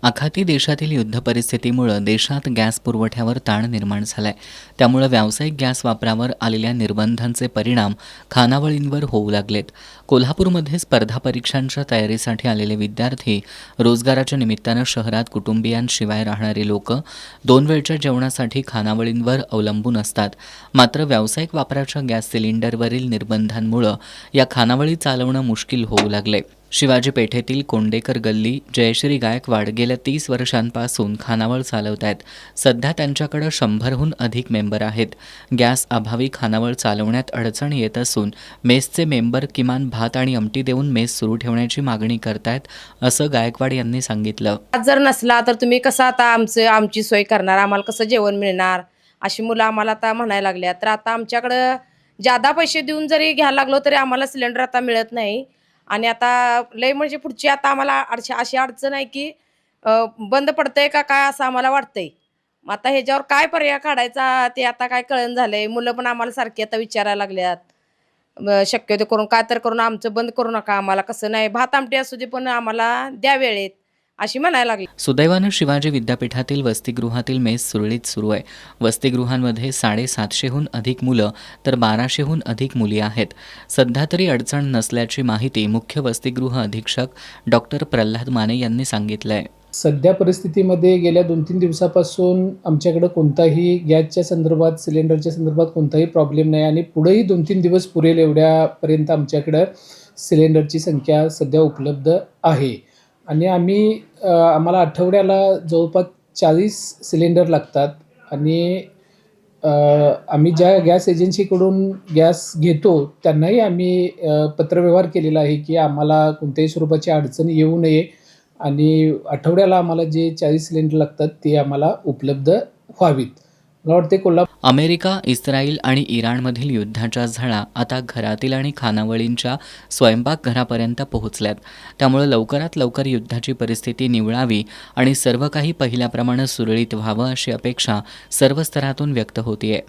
आखाती देशातील युद्ध परिस्थितीमुळे देशात गॅस पुरवठ्यावर ताण निर्माण झालाय. त्यामुळे व्यावसायिक गॅस वापरावर आलेल्या निर्बंधांचे परिणाम खानावळींवर होऊ लागलेत. कोल्हापूरमध्ये स्पर्धा परीक्षांच्या तयारीसाठी आलेले विद्यार्थी, रोजगाराच्या निमित्तानं शहरात कुटुंबियांशिवाय राहणारे लोक 2 वेळच्या जेवणासाठी खानावळींवर अवलंबून असतात. मात्र व्यावसायिक वापराच्या गॅस सिलेंडरवरील निर्बंधांमुळे या खानावळी चालवणं मुश्किल होऊ लागले. शिवाजी पेठेतील कोंडेकर गल्ली जयश्री गायकवाड गेल्या 30 वर्षांपासून खानावळ चालवत आहेत. सध्या त्यांच्याकडे 100हून अधिक मेंबर आहेत. गॅस अभावी खानावळ चालवण्यात अडचण येत असून मेसचे मेंबर किमान भात आणि आमटी देऊन मेस सुरू ठेवण्याची मागणी करतायत, असं गायकवाड यांनी सांगितलं. जर नसला तर तुम्ही कसं आता आमची सोय करणार, आम्हाला कसं जेवण मिळणार, अशी मुलं आम्हाला आता म्हणायला लागल्या. तर आता आमच्याकडं जादा पैसे देऊन जरी घ्यायला लागलो तरी आम्हाला सिलेंडर आता मिळत नाही. आणि आता लय म्हणजे पुढची आता आम्हाला अशी अडचण आहे की बंद पडतंय का काय असं आम्हाला वाटतंय. मग आता ह्याच्यावर काय पर्याय काढायचा ते आता काय कळण झालंय. मुलं पण आम्हाला सारखी आता विचारायला लागल्यात, शक्यतो करून काय तर करून आमचं बंद करू नका, आम्हाला कसं नाही भात आमटी असू दे पण आम्हाला द्या वेळेत, अशी म्हणायला लागली. सुदैवानं शिवाजी विद्यापीठातील वसतिगृहातील मेस सुरळीत सुरू आहे. वसतिगृहांमध्ये 750हून अधिक मुलं तर 1200हून अधिक मुली आहेत. सध्या तरी अडचण नसल्याची माहिती मुख्य वसतिगृह अधीक्षक डॉक्टर प्रल्हाद माने यांनी सांगितलंय. सध्या परिस्थितीमध्ये गेल्या 2-3 दिवसापासून आमच्याकडे कोणताही गॅसच्या संदर्भात, सिलेंडरच्या संदर्भात कोणताही प्रॉब्लेम नाही आणि पुढेही 2-3 दिवस पुरेल एवढ्यापर्यंत आमच्याकडं सिलेंडरची संख्या सध्या उपलब्ध आहे. आणि आम्हाला आठवड्याला जवळपास 40 सिलेंडर लागतात आणि आम्ही ज्या गॅस एजन्सीकडून गॅस घेतो त्यांनाही आम्ही पत्रव्यवहार केलेला आहे की आम्हाला कोणत्याही स्वरूपाची अडचण येऊ नये आणि आठवड्याला आम्हाला जे 40 सिलेंडर लागतात ते आम्हाला उपलब्ध व्हावीत. मला वाटते अमेरिका, इस्रायल आणि इराणमधील युद्धाच्या झळा आता घरातील आणि खानावळींच्या स्वयंपाकघरापर्यंत पोहोचल्यात. त्यामुळे लवकरात लवकर युद्धाची परिस्थिती निवळावी आणि सर्व काही पहिल्याप्रमाणे सुरळीत व्हावं अशी अपेक्षा सर्व स्तरातून व्यक्त होतीये.